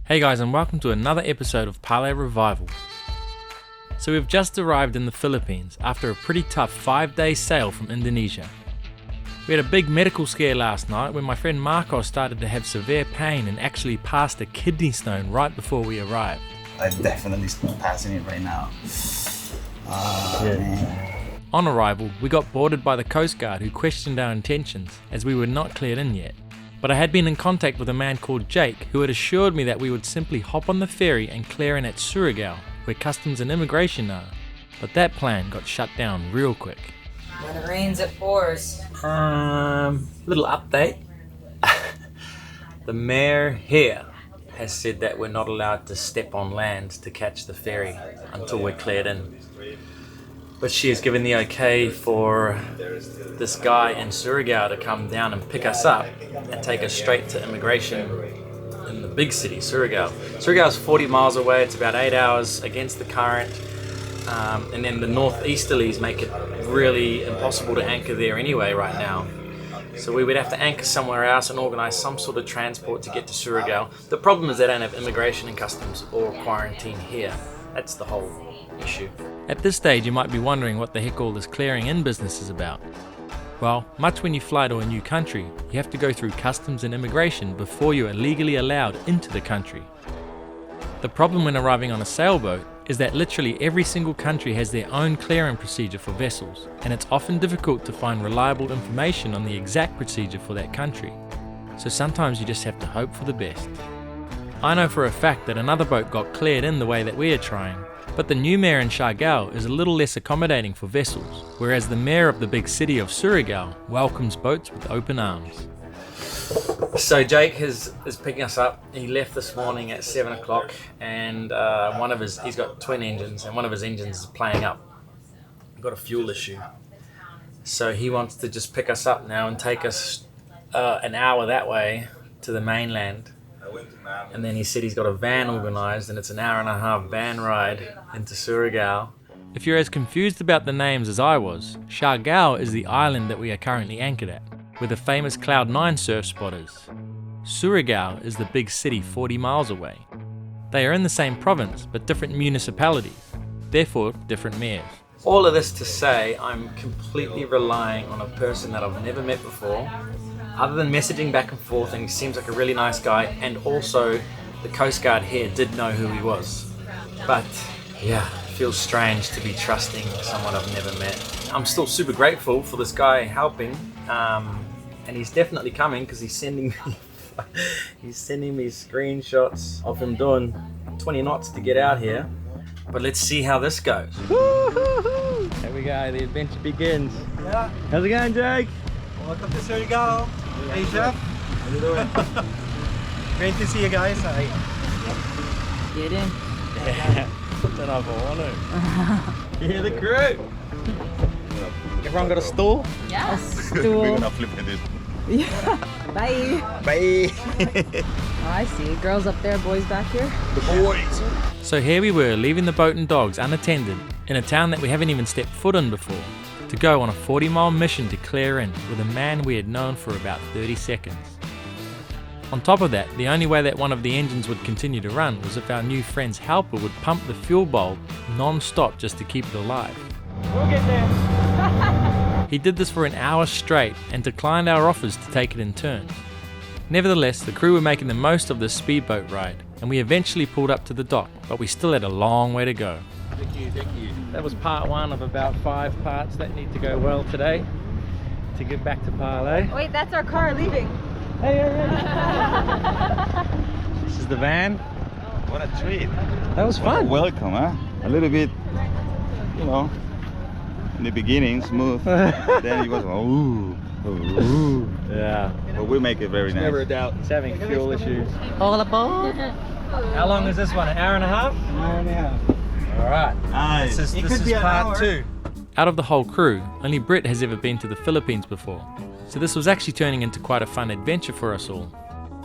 Hey guys, and welcome to another episode of Parlay Revival. So we've just arrived in the Philippines after a pretty tough 5-day sail from Indonesia. We had a big medical scare last night when my friend Marcos started to have severe pain and actually passed a kidney stone right before we arrived. I'm definitely passing it right now. Man. On arrival, we got boarded by the Coast Guard who questioned our intentions as we were not cleared in yet. But I had been in contact with a man called Jake who had assured me that we would simply hop on the ferry and clear in at Surigao, where customs and immigration are. But that plan got shut down real quick. When it rains, it pours. Little update. The mayor here has said that we're not allowed to step on land to catch the ferry until we're cleared in. But she has given the okay for this guy in Surigao to come down and pick us up and take us straight to immigration in the big city, Surigao. Surigao is 40 miles away. It's about 8 hours against the current. And then the northeasterlies make it really impossible to anchor there anyway right now. So we would have to anchor somewhere else and organise some sort of transport to get to Surigao. The problem is they don't have immigration and customs or quarantine here. That's the whole issue. At this stage you might be wondering what the heck all this clearing in business is about. Well, much when you fly to a new country, you have to go through customs and immigration before you are legally allowed into the country. The problem when arriving on a sailboat is that literally every single country has their own clearing procedure for vessels, and it's often difficult to find reliable information on the exact procedure for that country. So sometimes you just have to hope for the best. I know for a fact that another boat got cleared in the way that we are trying, but the new mayor in Siargao is a little less accommodating for vessels, whereas the mayor of the big city of Surigao welcomes boats with open arms. So Jake is picking us up. He left this morning at 7 o'clock and he's got twin engines and one of his engines is playing up. We've got a fuel issue. So he wants to just pick us up now and take us an hour that way to the mainland. And then he said he's got a van organised and it's an hour and a half van ride into Surigao. If you're as confused about the names as I was, Siargao is the island that we are currently anchored at, where the famous Cloud9 surf spot is. Surigao is the big city 40 miles away. They are in the same province but different municipalities, therefore different mayors. All of this to say I'm completely relying on a person that I've never met before, other than messaging back and forth, and he seems like a really nice guy, and also the Coast Guard here did know who he was. But yeah, it feels strange to be trusting someone I've never met. I'm still super grateful for this guy helping, and he's definitely coming because he's sending me screenshots of him doing 20 knots to get out here. But let's see how this goes. Woo-hoo-hoo. Here we go, the adventure begins. Yeah. How's it going, Jake? Welcome to Surigao. Hey, Chef. How you doing? Great to see you guys. Get in. Yeah. Don't know if I want to. You're the crew. Everyone got a stool? Yes. We're gonna flip it. Yeah. Bye. Bye. Oh, I see. Girls up there, boys back here. The boys. So here we were, leaving the boat and dogs unattended in a town that we haven't even stepped foot in before, to go on a 40-mile mission to clear in with a man we had known for about 30 seconds. On top of that, the only way that one of the engines would continue to run was if our new friend's helper would pump the fuel bulb non-stop just to keep it alive. We'll get there. He did this for an hour straight and declined our offers to take it in turns. Nevertheless, the crew were making the most of this speedboat ride, and we eventually pulled up to the dock, but we still had a long way to go. Thank you. That was part one of about 5 parts that need to go well today to get back to Parlay. Wait, that's our car leaving. Hey. This is the van. What a treat. That was fun. Welcome, huh? A little bit, in the beginning, smooth. Then it was, ooh. Yeah. But we make it very nice. Never a doubt. It's having fuel issues. All aboard. How long is this one? An hour and a half? An hour and a half. Alright. Nice. This It is could be an part hour. 2. Out of the whole crew, only Britt has ever been to the Philippines before, so this was actually turning into quite a fun adventure for us all.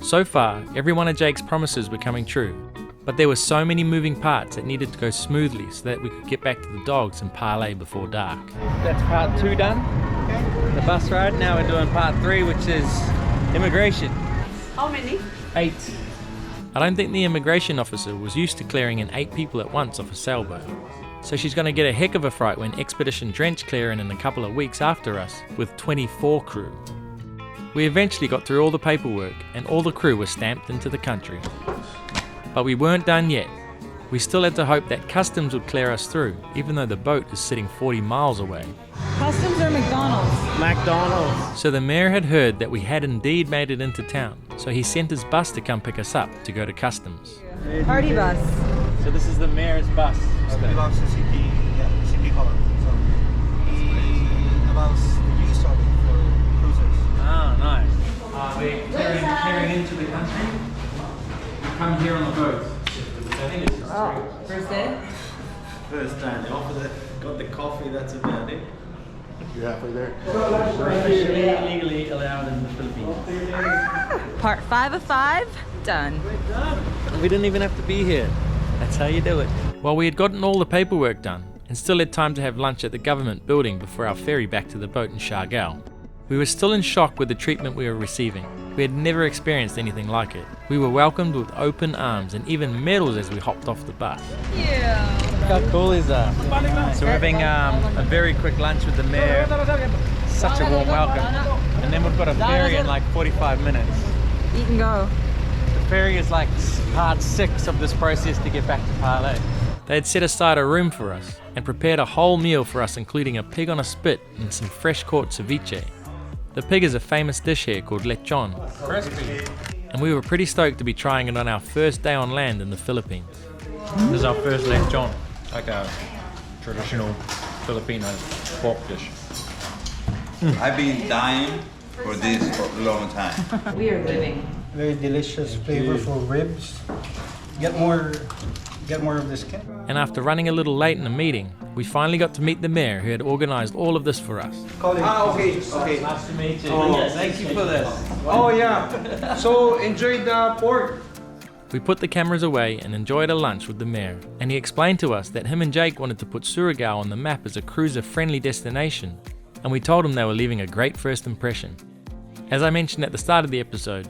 So far, every one of Jake's promises were coming true, but there were so many moving parts that needed to go smoothly so that we could get back to the dogs and Parlay before dark. That's part 2 done. The bus ride. Now we're doing part 3, which is immigration. How many? 8. I don't think the immigration officer was used to clearing in 8 people at once off a sailboat. So she's going to get a heck of a fright when Expedition Drench clear in a couple of weeks after us with 24 crew. We eventually got through all the paperwork and all the crew were stamped into the country. But we weren't done yet. We still had to hope that customs would clear us through, even though the boat is sitting 40 miles away. Customs or McDonald's? McDonald's. So the mayor had heard that we had indeed made it into town, so he sent his bus to come pick us up to go to customs. Party bus. So this is the mayor's bus. It belongs to city, city hall. So he allows the use of it for cruisers. Ah, nice. We're clearing into the country. We come here on the boat. I think it's First day? First day in the office, got the coffee, that's about it. You're halfway there. We're officially legally allowed in the Philippines. Part 5 of 5, done. We didn't even have to be here. That's how you do it. Well, we had gotten all the paperwork done and still had time to have lunch at the government building before our ferry back to the boat in Siargao. We were still in shock with the treatment we were receiving. We had never experienced anything like it. We were welcomed with open arms and even medals as we hopped off the bus. Yeah. Look how cool is that? So we're having a very quick lunch with the mayor. Such a warm welcome. And then we've got a ferry in like 45 minutes. Eat and go. The ferry is like part 6 of this process to get back to Parlay. They had set aside a room for us and prepared a whole meal for us, including a pig on a spit and some fresh caught ceviche. The pig is a famous dish here called lechon. Crispy. And we were pretty stoked to be trying it on our first day on land in the Philippines. This is our first lechon. Like a traditional Filipino pork dish. I've been dying for this for a long time. We are living. Very delicious, flavorful ribs. Get more of the skin. And after running a little late in the meeting, we finally got to meet the mayor who had organized all of this for us. Colin. Okay. Nice to meet you. Oh, thank you for this. Oh yeah. So enjoy the pork. We put the cameras away and enjoyed a lunch with the mayor, and he explained to us that him and Jake wanted to put Surigao on the map as a cruiser-friendly destination, and we told him they were leaving a great first impression. As I mentioned at the start of the episode,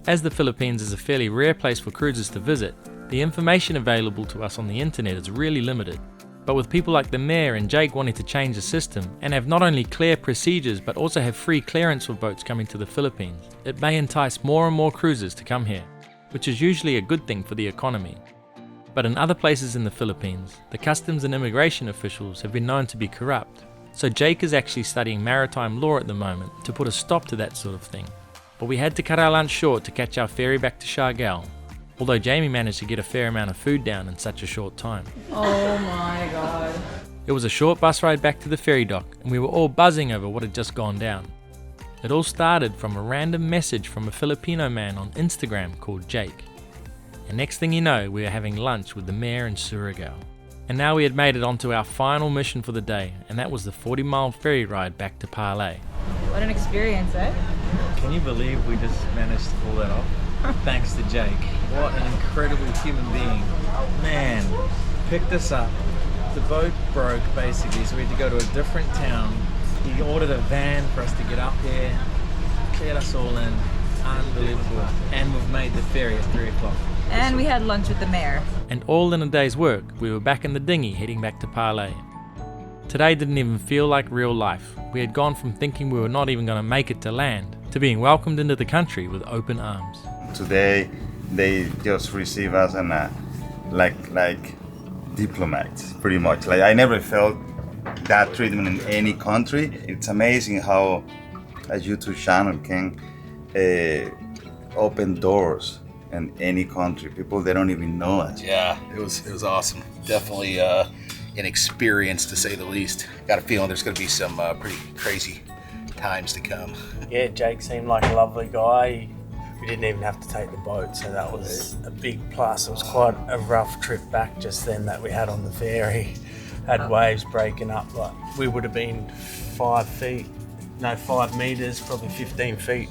as the Philippines is a fairly rare place for cruisers to visit, the information available to us on the internet is really limited. But with people like the mayor and Jake wanting to change the system and have not only clear procedures but also have free clearance for boats coming to the Philippines, it may entice more and more cruisers to come here, which is usually a good thing for the economy. But in other places in the Philippines, the customs and immigration officials have been known to be corrupt. So Jake is actually studying maritime law at the moment to put a stop to that sort of thing. But we had to cut our lunch short to catch our ferry back to Siargao, although Jamie managed to get a fair amount of food down in such a short time. Oh my god. It was a short bus ride back to the ferry dock, and we were all buzzing over what had just gone down. It all started from a random message from a Filipino man on Instagram called Jake. And next thing you know, we were having lunch with the mayor in Surigao. And now we had made it onto our final mission for the day, and that was the 40-mile ferry ride back to Parlay. What an experience, eh? Can you believe we just managed to pull that off? Thanks to Jake. What an incredible human being. Man, picked us up. The boat broke basically, so we had to go to a different town. He ordered a van for us to get up there, cleared us all in. Unbelievable. And we've made the ferry at 3 o'clock. And we had lunch with the mayor. And all in a day's work, we were back in the dinghy heading back to Parlay. Today didn't even feel like real life. We had gone from thinking we were not even going to make it to land to being welcomed into the country with open arms. Today, they just receive us and like diplomats, pretty much. Like I never felt that treatment in any country. It's amazing how a YouTube channel can open doors in any country. People they don't even know us. Yeah, it was awesome. Definitely an experience to say the least. Got a feeling there's going to be some pretty crazy times to come. Yeah, Jake seemed like a lovely guy. We didn't even have to take the boat, so that was a big plus. It was quite a rough trip back just then that we had on the ferry. Had waves breaking up, like we would have been 5 meters, probably 15 feet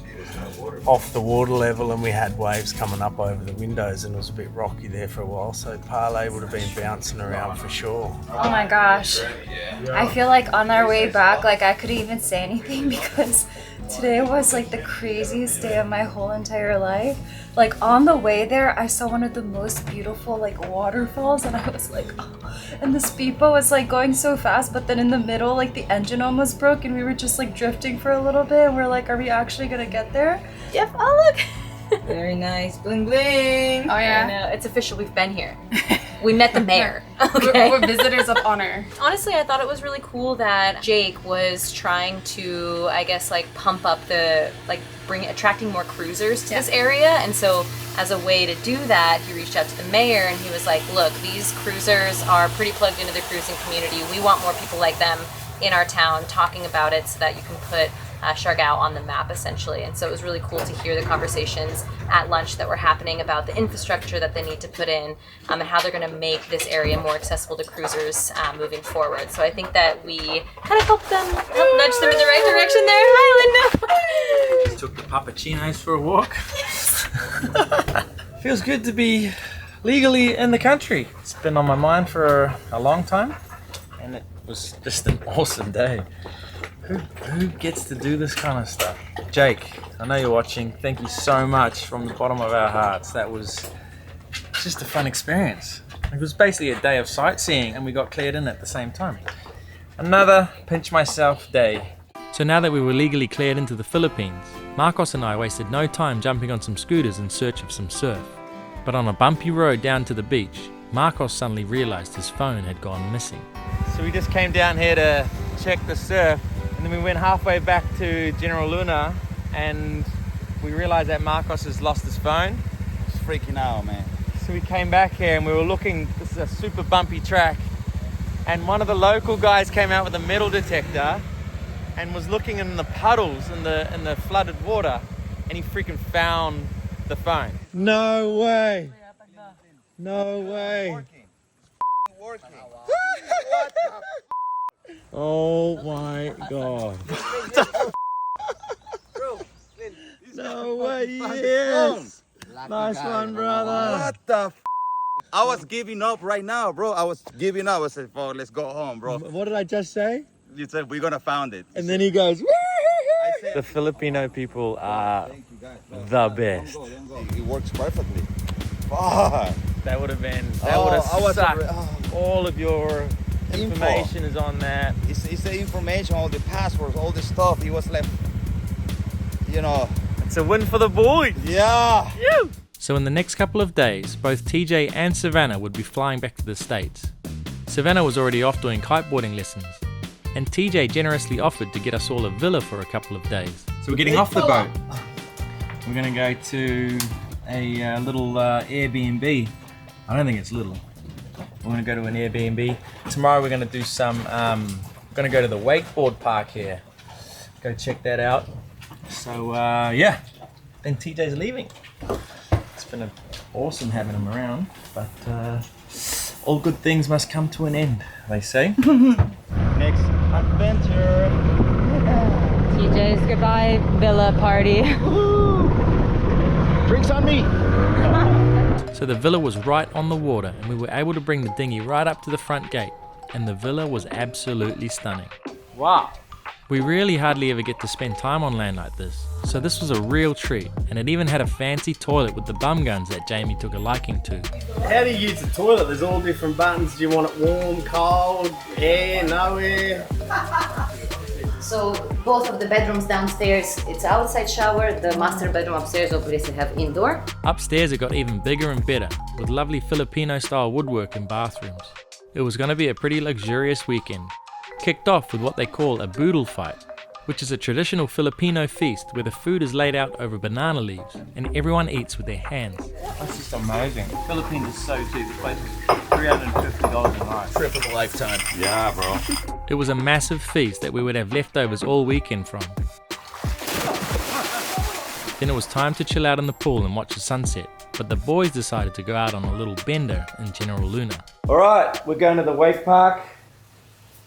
off the water level, and we had waves coming up over the windows, and it was a bit rocky there for a while, so Parlay would have been bouncing around for sure. Oh my gosh. I feel like on our way back, like I couldn't even say anything because Today was like the craziest day of my whole entire life. Like on the way there, I saw one of the most beautiful like waterfalls, and I was like, oh. And the speedboat was like going so fast, but then in the middle, like the engine almost broke, and we were just like drifting for a little bit. And we're like, are we actually gonna get there? Yep. Oh look. Very nice. Bling bling. Oh yeah. I know. It's official. We've been here. We met the mayor. Okay. We're visitors of honor. Honestly, I thought it was really cool that Jake was trying to, I guess, like pump up the, like attracting more cruisers to this area. And so as a way to do that, he reached out to the mayor and he was like, look, these cruisers are pretty plugged into the cruising community. We want more people like them in our town talking about it so that you can put Siargao on the map, essentially. And so it was really cool to hear the conversations at lunch that were happening about the infrastructure that they need to put in and how they're going to make this area more accessible to cruisers moving forward. So I think that we kind of helped nudge them in the right direction there. Hi, Linda! Just took the Papachinos for a walk. Feels good to be legally in the country. It's been on my mind for a long time, and it was just an awesome day. Who gets to do this kind of stuff? Jake, I know you're watching. Thank you so much from the bottom of our hearts. That was just a fun experience. It was basically a day of sightseeing and we got cleared in at the same time. Another pinch myself day. So now that we were legally cleared into the Philippines, Marcos and I wasted no time jumping on some scooters in search of some surf. But on a bumpy road down to the beach, Marcos suddenly realized his phone had gone missing. So we just came down here to check the surf, and then we went halfway back to General Luna and we realized that Marcos has lost his phone. It's freaking out, man. So we came back here and we were looking. This is a super bumpy track, and one of the local guys came out with a metal detector and was looking in the puddles in the flooded water, and he freaking found the phone. No way. No way. Working. Oh my god. No way, yes. Nice one, brother. What the f? I was giving up right now, bro. I was giving up. I said, "Oh, let's go home, bro." What did I just say? You said we're gonna find it. And then he goes, the Filipino people are the best. It works perfectly. Fuck. That would have been, that would have sucked. All of your information is on that. It's the information, all the passwords, all the stuff. He was like, you know. It's a win for the boys. Yeah. So in the next couple of days, both TJ and Savannah would be flying back to the States. Savannah was already off doing kiteboarding lessons, and TJ generously offered to get us all a villa for a couple of days. So we're getting off the boat. We're going to go to a little Airbnb. I don't think it's little. We're going to go to an Airbnb. Tomorrow we're going to do some, going to go to the wakeboard park here. Go check that out. So yeah, then TJ's leaving. It's been awesome having him around, but all good things must come to an end, they say. Next adventure. TJ's goodbye villa party. Drinks on me. So the villa was right on the water, and we were able to bring the dinghy right up to the front gate, and the villa was absolutely stunning. Wow. We really hardly ever get to spend time on land like this, so this was a real treat, and it even had a fancy toilet with the bum guns that Jamie took a liking to. How do you use the toilet? There's all different buttons. Do you want it warm, cold, air, no air? So both of the bedrooms downstairs, it's outside shower. The master bedroom upstairs obviously have indoor. Upstairs it got even bigger and better, with lovely Filipino style woodwork in bathrooms. It was going to be a pretty luxurious weekend. Kicked off with what they call a boodle fight, which is a traditional Filipino feast where the food is laid out over banana leaves and everyone eats with their hands. That's just amazing. Philippines is so cheap. This place is $350 a night. Trip of a lifetime. Yeah, bro. It was a massive feast that we would have leftovers all weekend from. Then it was time to chill out in the pool and watch the sunset, but the boys decided to go out on a little bender in General Luna. Alright, we're going to the wave park.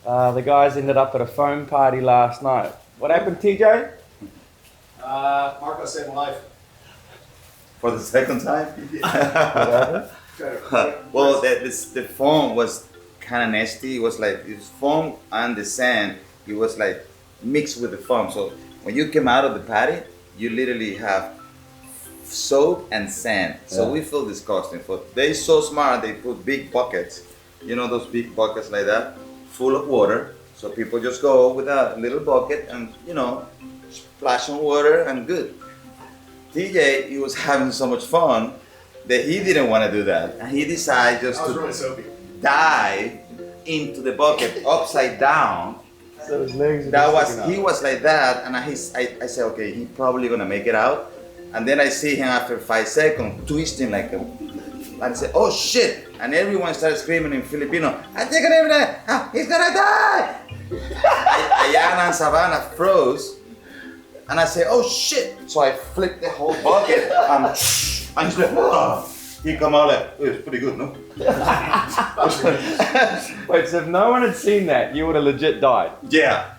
The guys ended up at a foam party last night. What happened, TJ? Marco saved my life. For the second time? Well, the foam was kind of nasty. It was like, it was foam and the sand. It was like mixed with the foam. So when you came out of the patty, you literally have soap and sand. So we feel disgusting. They're so smart, they put big buckets, you know, those big buckets like that, full of water. So people just go with a little bucket and, you know, splash on water and good. TJ, he was having so much fun that he didn't want to do that. And he decided just to dive into the bucket upside down. So his legs He was like that, and I said, okay, he's probably gonna make it out. And then I see him after 5 seconds twisting like a, and I said, oh shit! And everyone started screaming in Filipino, I think he's gonna die! Ayana and Savannah froze, and I said, oh shit! So I flipped the whole bucket, and he's like, whoa! He come out like, oh, it's pretty good, no? Wait, so if no one had seen that, you would have legit died? Yeah.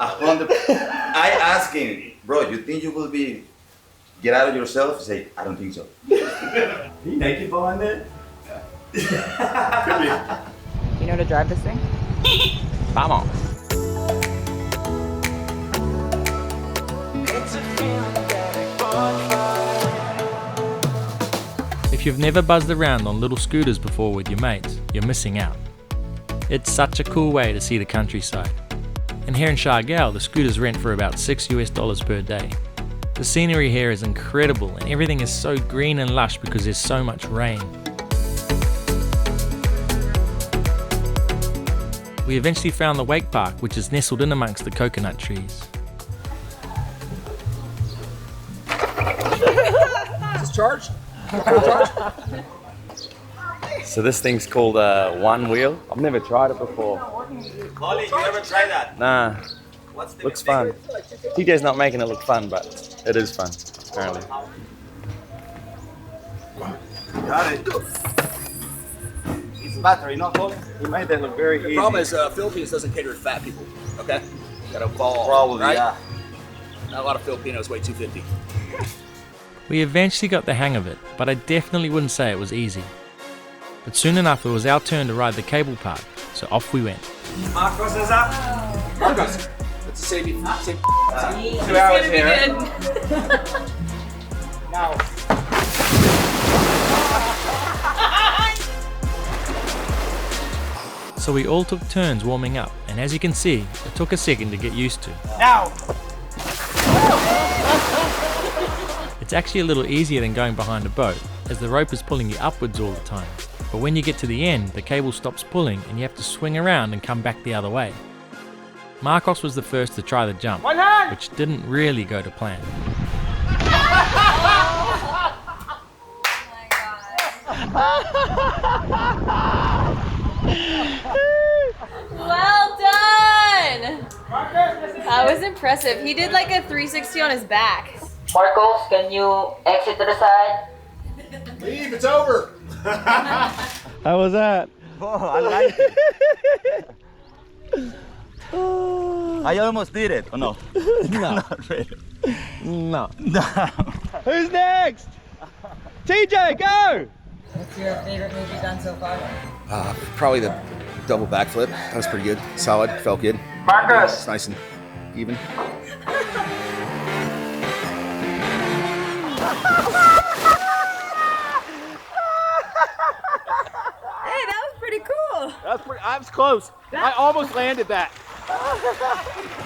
100%. I asked him, bro, you think you will get out of yourself? He said, I don't think so. Are you naked behind there? Could be. You know how to drive this thing? Vamos. If you've never buzzed around on little scooters before with your mates, you're missing out. It's such a cool way to see the countryside. And here in Siargao, the scooters rent for about $6 per day. The scenery here is incredible and everything is so green and lush because there's so much rain. We eventually found the wake park, which is nestled in amongst the coconut trees. Is this charged? So this thing's called one wheel. I've never tried it before. Colin, you never tried that? Nah, looks fun. TJ's not making it look fun, but it is fun, apparently. Got it. It's battery, not Colin. He made that look very easy. The problem is Philippines doesn't cater to fat people, okay? Gotta fall, Probably, right? yeah. Not a lot of Filipinos weigh 250. We eventually got the hang of it, but I definitely wouldn't say it was easy. But soon enough it was our turn to ride the cable park, so off we went. Marcos is up. Marcos, it's the same 2 hours here. Now. So we all took turns warming up, and as you can see, it took a second to get used to. Now. It's actually a little easier than going behind a boat, as the rope is pulling you upwards all the time. But when you get to the end, the cable stops pulling and you have to swing around and come back the other way. Marcos was the first to try the jump, which didn't really go to plan. Well done! That was impressive. He did like a 360 on his back. Marcos, can you exit to the side? Leave, it's over! How was that? Oh, I like it. I almost did it. Oh, no. No. Not really. No. No. Who's next? TJ, go! What's your favorite move you've done so far? Probably the double backflip. That was pretty good. Solid. Felt good. Marcos! It's nice and even. Hey, that was pretty cool. I was close. I almost landed that.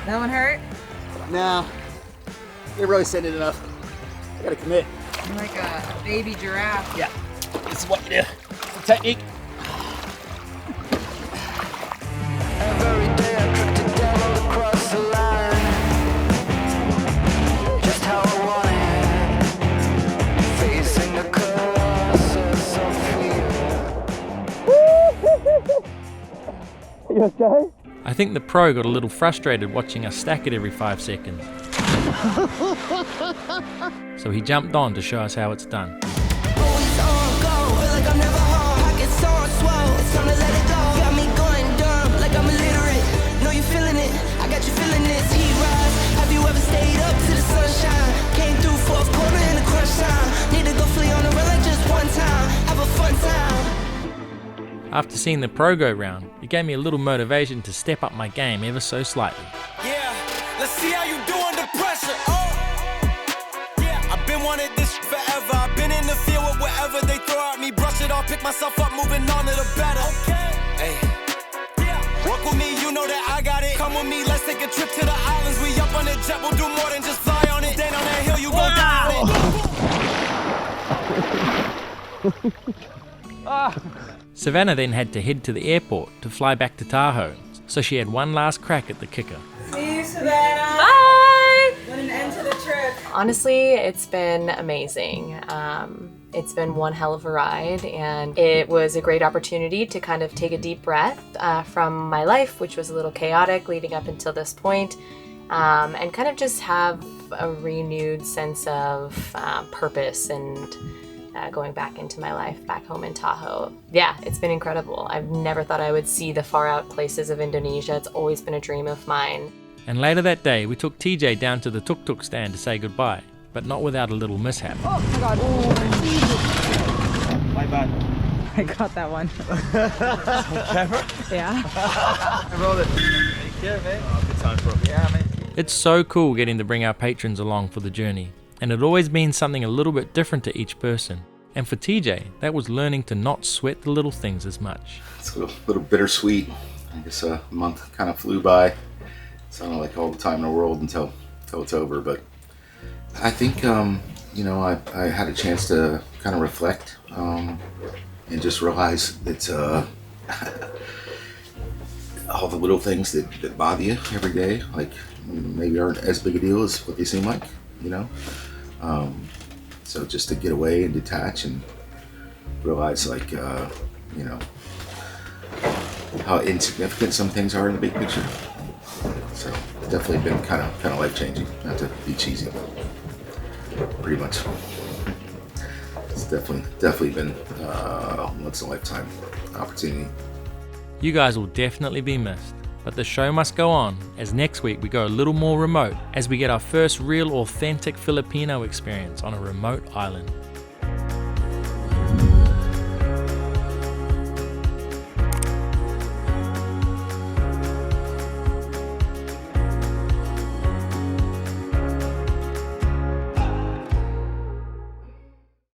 That one hurt? Nah, you're really sending it enough. I gotta commit. You're like a baby giraffe. Yeah, this is what you do. It's a technique. Every day I cook the devil across the line. Just how I want it. Facing the colossus of fear. You okay? I think the pro got a little frustrated watching us stack it every 5 seconds. So he jumped on to show us how it's done. Always on go, feel like I'm never home. Pockets on swell, it's time to let it go. Got me going dumb, like I'm illiterate. Know you feeling it, I got you feeling this. Heat rise, have you ever stayed up to the sunshine? Came through fourth quarter in the crunch time. Need to go flee on the run like just one time. Have a fun time. After seeing the pro go round, it gave me a little motivation to step up my game ever so slightly. Yeah, let's see how you do under pressure. on, pick myself up, moving on to the better. Hey. Work with me, you know that I got it. Come with me, let's take a trip to the islands. We up on the jet, we'll do more than just fly on it. Then on that hill, you gon' die on it. Savannah then had to head to the airport to fly back to Tahoe, so she had one last crack at the kicker. See you, Savannah. Bye! What an end to the trip. Honestly, it's been amazing. It's been one hell of a ride, and it was a great opportunity to kind of take a deep breath from my life, which was a little chaotic leading up until this point, and kind of just have a renewed sense of purpose and going back into my life back home in Tahoe. Yeah, it's been incredible. I've never thought I would see the far out places of Indonesia. It's always been a dream of mine. And later that day, we took TJ down to the tuk-tuk stand to say goodbye, but not without a little mishap. Oh my god. My bad. I got that one. Camera? Yeah. I rolled it. Take care, man. Oh, good time, bro. Yeah, man. It's so cool getting to bring our patrons along for the journey, and it always means something a little bit different to each person. And for TJ, that was learning to not sweat the little things as much. It's a little bittersweet. I guess a month kind of flew by. Sounded like all the time in the world until it's over. But I think, you know, I had a chance to kind of reflect and just realize that all the little things that bother you every day, like maybe aren't as big a deal as what they seem like, you know? So just to get away and detach and realize, like, you know, how insignificant some things are in the big picture. So it's definitely been kind of life-changing, not to be cheesy, pretty much. It's definitely been once in a lifetime opportunity. You guys will definitely be missed, but the show must go on, as next week we go a little more remote as we get our first real authentic Filipino experience on a remote island.